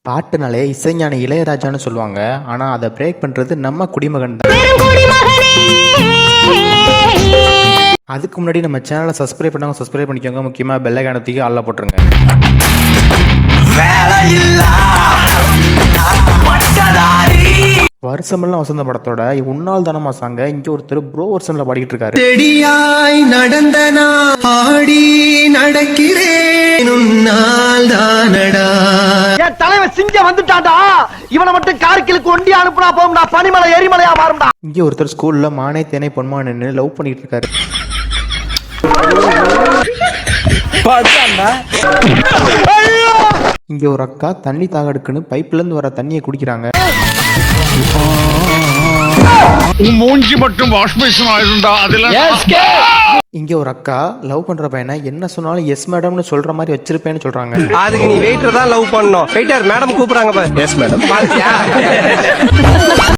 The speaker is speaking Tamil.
பாட்டுனாலே இசைஞானி இளையராஜான்னு சொல்லுவாங்க. ஆனால் அதை பிரேக் பண்ணுறது நம்ம குடிமகன் தான். அதுக்கு முன்னாடி நம்ம சேனலை சப்ஸ்கிரைப் பண்ணாங்க, சப்ஸ்கிரைப் பண்ணிக்கோங்க. முக்கியமாக பெல் ஐகானை தூக்கி ஆல்ல போட்டுருங்க. வருஷமெல்லாம் வசந்த படத்தோட உன்னால் தானமா சாங்க இங்க ஒருத்தர் ப்ரோ வருஷம்ல பாடிக்கிட்டு இருக்காரு. செடியாய் நடந்தனா ஆடி நடக்கிறேன் உன்னால் தானடா. என் தலைவன் சிங்கம் வந்துட்டான்டா. இவனை மட்டும் கார்கிலுக்கு ஒண்டி அனுப்புனா போகும்டா, பனிமலை எரிமலையா மாறும்டா. இங்க ஒருத்தர் ஸ்கூல்ல மானே தேனை பொன்மானு லவ் பண்ணிட்டு இருக்காரு. இங்க ஒரு அக்கா தண்ணி தாகடுக்குன்னு பைப்ல இருந்து வர தண்ணியை குடிக்கிறாங்க. மூஞ்சி மட்டும் வாஷ் பேஷன் ஆயிருந்தா அதுல. இங்க ஒரு அக்கா லவ் பண்ற பையனை என்ன சொன்னாலும் எஸ் மேடம்னு சொல்ற மாதிரி வச்சிருப்பேன்னு சொல்றாங்க. அதுக்கு நீ வெயிட்டர் தான் லவ் பண்ணணும். வெயிட்டர் மேடம் கூப்பிடுறாங்க. Yes madam.